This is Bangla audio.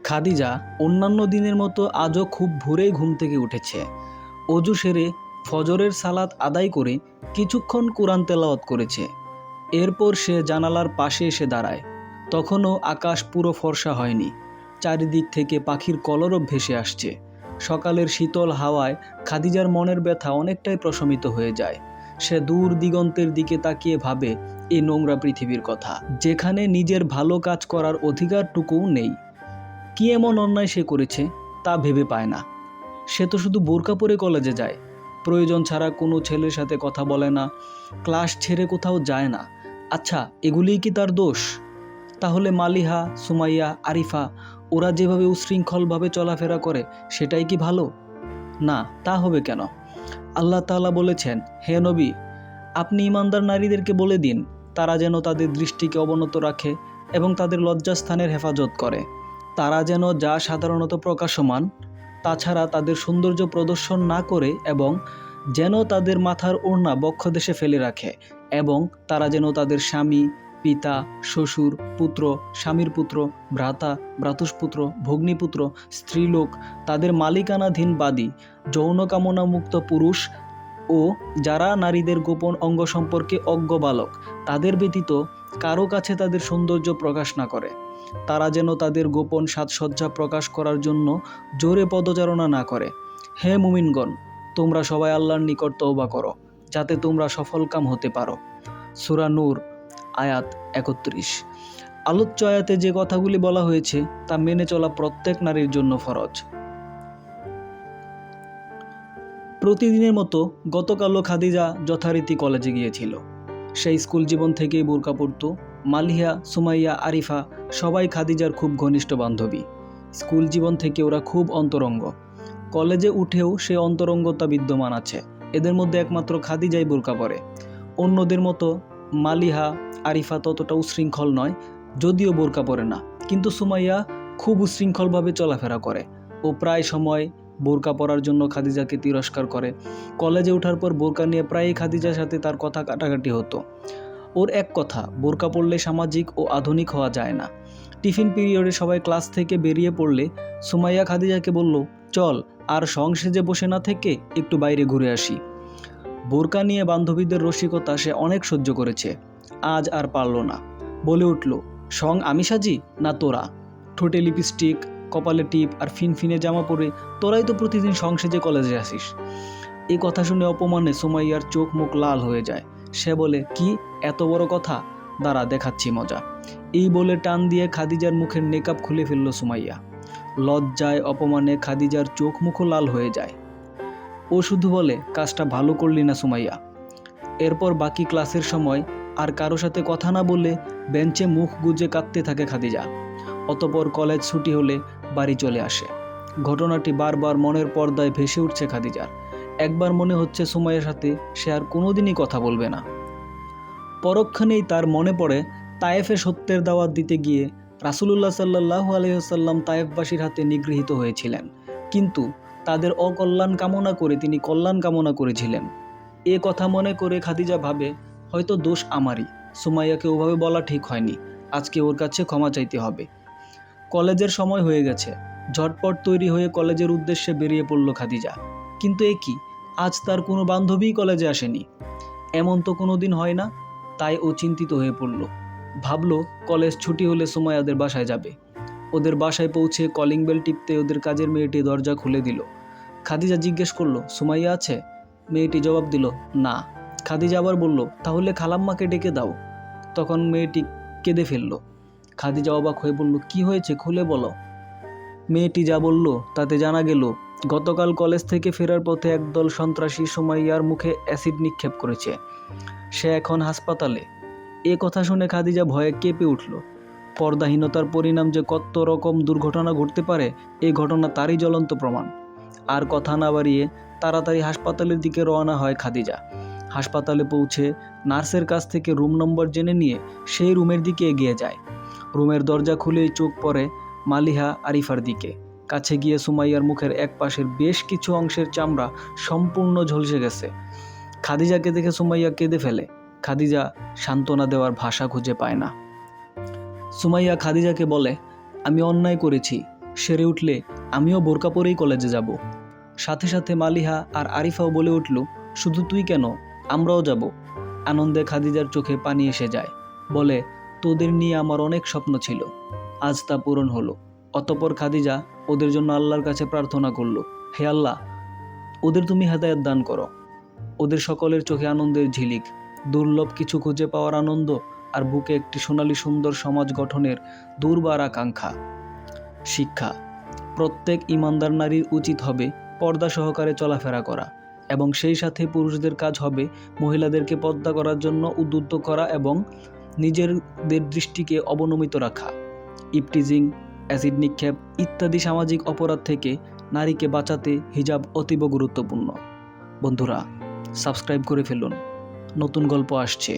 খাদিজা অন্যান্য দিনের মতো আজও খুব ভোরেই ঘুম থেকে উঠেছে। অজু সেরে ফজরের সালাত আদায় করে কিছুক্ষণ কোরআন তেলাওয়াত করেছে। এরপর সে জানালার পাশে এসে দাঁড়ায়। তখনও আকাশ পুরো ফর্সা হয়নি, চারিদিক থেকে পাখির কলরব ভেসে আসছে। সকালের শীতল হাওয়ায় খাদিজার মনের ব্যথা অনেকটাই প্রশমিত হয়ে যায়। সে দূর দিগন্তের দিকে তাকিয়ে ভাবে এই নোংরা পৃথিবীর কথা, যেখানে নিজের ভালো কাজ করার অধিকারটুকুও নেই। কি এমন অন্যায় সে করেছে তা ভেবে পায় না। সে তো শুধু বোরকা পরে কলেজে যায়, প্রয়োজন ছাড়া কোনো ছেলের সাথে কথা বলে না, ক্লাস ছেড়ে কোথাও যায় না। আচ্ছা, এগুলিই কি তার দোষ? তাহলে মালিহা, সুমাইয়া, আরিফা ওরা যেভাবে উশৃঙ্খলভাবে চলাফেরা করে সেটাই কি ভালো? না, তা হবে কেন? আল্লাহ তাআলা বলেছেন, হে নবী, আপনি ঈমানদার নারীদেরকে বলে দিন তারা যেন তাদের দৃষ্টিকে অবনত রাখে এবং তাদের লজ্জাস্থানের হেফাজত করে। তারা যেন যা সাধারণত প্রকাশমান তাছাড়া তাদের সৌন্দর্য প্রদর্শন না করে, এবং যেন তাদের মাথার ওড়না বক্ষদেশে ফেলে রাখে, এবং তারা যেন তাদের স্বামী, পিতা, শ্বশুর, পুত্র, স্বামীর পুত্র, ভ্রাতা, ভ্রাতুষ্পুত্র, ভগ্নীপুত্র, স্ত্রীলোক, তাদের মালিকানাধীন বাদী, যৌন কামনা মুক্ত পুরুষ ও যারা নারীদের গোপন অঙ্গ সম্পর্কে অজ্ঞ বালক, তাদের ব্যতীত কারো কাছে তাদের সৌন্দর্য প্রকাশ না করে। তারা যেন তাদের গোপন সাজসজ্জা প্রকাশ করার জন্য জোরে পদচারণা না করে। হে মুমিনগণ, তোমরা সবাই আল্লাহর নিকট তওবা করো, যাতে তোমরা সফলকাম হতে পারো। সূরা নূর আয়াত ৩১। আলোচ্য আয়াতে যে কথাগুলি বলা হয়েছে তা মেনে চলা প্রত্যেক নারীর জন্য ফরজ। প্রতিদিনের মতো গতকালও খাদিজা যথারীতি কলেজে গিয়েছিল। সেই স্কুল জীবন থেকেই বোরকা পরত। মালিহা, সুমাইয়া, আরিফা সবাই খাদিজার খুব ঘনিষ্ঠ বান্ধবী। স্কুল জীবন থেকে ওরা খুব অন্তরঙ্গ। কলেজে উঠেও সে অন্তরঙ্গতা বিদ্যমান আছে। এদের মধ্যে একমাত্র খাদিজাই বোরকা পরে। অন্যদের মতো মালিহা, আরিফা ততটা উশৃঙ্খল নয়, যদিও বোরকা পরে না। কিন্তু সুমাইয়া খুব উশৃঙ্খলভাবে চলাফেরা করে। ও প্রায় সময় বোরকা পরার জন্য খাদিজাকে তিরস্কার করে। কলেজে ওঠার পর বোরকা নিয়ে প্রায়ই খাদিজার সাথে তার কথা কাটাকাটি হতো। ওর এক কথা, বোরকা পরলে সামাজিক ও আধুনিক হওয়া যায় না। টিফিন পিরিয়ডে সবাই ক্লাস থেকে বেরিয়ে পড়লে সুমাইয়া খাদিজাকে বলল, চল আর সং সেজে বসে না থেকে একটু বাইরে ঘুরে আসি। বোরকা নিয়ে বান্ধবীদের রসিকতা সে অনেক সহ্য করেছে, আজ আর পারল না। বলে উঠল, সং আমি সাজি না তোরা? ঠোঁটে লিপস্টিক, কপালে টিপ আর ফিনফিনে জামা পরে তোরাই তো প্রতিদিন সং সেজে কলেজে আসিস। এই কথা শুনে অপমানে সুমাইয়ার চোখ মুখ লাল হয়ে যায়। সে বলে, কি এত বড় কথা, দাঁড়া দেখাচ্ছি মজা। এই বলে টান দিয়ে খাদিজার মুখের নেকাব খুলে ফেলল সুমাইয়া। লজ্জায় অপমানে খাদিজার চোখ মুখও লাল হয়ে যায়। ও শুধু বলে, কাজটা ভালো করলি না সুমাইয়া। এরপর বাকি ক্লাসের সময় আর কারো সাথে কথা না বলে বেঞ্চে মুখ গুজে কাঁদতে থাকে খাদিজা। অতপর কলেজ ছুটি হলে বাড়ি চলে আসে। ঘটনাটি বারবার মনের পর্দায় ভেসে উঠছে খাদিজার। একবার মনে হচ্ছে সুমাইয়ার সাথে সে আর কোনোদিনই কথা বলবে না। পরক্ষণেই তার মনে পড়ে তায়েফে সত্যের দাওয়াত দিতে গিয়ে রাসূলুল্লাহ সাল্লাল্লাহু আলাইহি ওয়াসাল্লাম তায়েফবাসীর হাতে নিগৃহীত হয়েছিলেন, কিন্তু তাদের অকল্যাণ কামনা করে তিনি কল্যাণ কামনা করেছিলেন। এ কথা মনে করে খাদিজা ভাবে, হয়তো দোষ আমারই, সুমাইয়াকে ওভাবে বলা ঠিক হয়নি, আজকে ওর কাছে ক্ষমা চাইতে হবে। কলেজের সময় হয়ে গেছে। ঝটপট তৈরি হয়ে কলেজের উদ্দেশ্যে বেরিয়ে পড়ল খাদিজা। কিন্তু এ কি, আজ তার কোনো বান্ধবীই কলেজে আসেনি। এমন তো কোনো দিন হয় না। তাই ও চিন্তিত হয়ে পড়ল। ভাবলো কলেজ ছুটি হলে সুমাইয়াদের বাসায় যাবে। ওদের বাসায় পৌঁছে কলিং বেল টিপতে ওদের কাজের মেয়েটি দরজা খুলে দিল। খাদিজা জিজ্ঞেস করলো, সুমাইয়া আছে? মেয়েটি জবাব দিল, না। খাদিজা আবার বলল, তাহলে খালাম্মাকে ডেকে দাও। তখন মেয়েটি কেঁদে ফেলল। খাদিজা অবাক হয়ে বলল, কি হয়েছে, খুলে বলো। মেয়েটি যা বলল তাতে জানা গেল গতকাল কলেজ থেকে ফেরার পথে একদল সন্ত্রাসী সুমাইয়ার মুখে অ্যাসিড নিক্ষেপ করেছে। সে এখন হাসপাতালে। এ কথা শুনে খাদিজা ভয়ে কেঁপে উঠল। পর্দাহীনতার পরিণাম যে কত রকম দুর্ঘটনা ঘটতে পারে, এই ঘটনা তারই জ্বলন্ত প্রমাণ। আর কথা না বাড়িয়ে তাড়াতাড়ি হাসপাতালের দিকে রওনা হয় খাদিজা। হাসপাতালে পৌঁছে নার্সের কাছ থেকে রুম নম্বর জেনে নিয়ে সেই রুমের দিকে এগিয়ে যায়। রুমের দরজা খুলেই চোখ পড়ে মালিহা, আরিফার দিকে। কাছে গিয়ে সুমাইয়ার মুখের এক পাশের বেশ কিছু অংশের চামড়া সম্পূর্ণ ঝলসে গেছে। খাদিজাকে দেখে সুমাইয়া কেঁদে ফেলে। খাদিজা সান্ত্বনা দেওয়ার ভাষা খুঁজে পায় না। সুমাইয়া খাদিজাকে বলে, আমি অন্যায় করেছি, সেরে উঠলে আমিও বোরকা পরেই কলেজে যাব। সাথে সাথে মালিহা আর আরিফাও বলে উঠল, শুধু তুই কেন, আমরাও যাব। আনন্দে খাদিজার চোখে পানি এসে যায়। বলে, তোদের নিয়ে আমার অনেক স্বপ্ন ছিল, আজ তা পূরণ হলো। অতঃপর খাদিজা ওদের জন্য আল্লাহর কাছে প্রার্থনা করলো, হে আল্লাহ, ওদের তুমি হেদায়েত দান করো। ওদের সকলের চোখে আনন্দের ঝিলিক, দুর্লভ কিছু খুঁজে পাওয়ার আনন্দ আর বুকে একটি সোনালী সুন্দর সমাজ গঠনের দুর্বার আকাঙ্ক্ষা। শিক্ষা: প্রত্যেক ইমানদার নারীর উচিত হবে পর্দা সহকারে চলাফেরা করা, এবং সেই সাথে পুরুষদের কাজ হবে মহিলাদেরকে পর্দা করার জন্য উদ্বুদ্ধ করা এবং নিজেদের দৃষ্টিকে অবনমিত রাখা। ইপটিজিং, অ্যাসিড নিক্ষেপ ইত্যাদি সামাজিক অপরাধ থেকে নারীকে বাঁচাতে হিজাব অতীব গুরুত্বপূর্ণ। বন্ধুরা, সাবস্ক্রাইব করে ফেলুন, নতুন গল্প আসছে।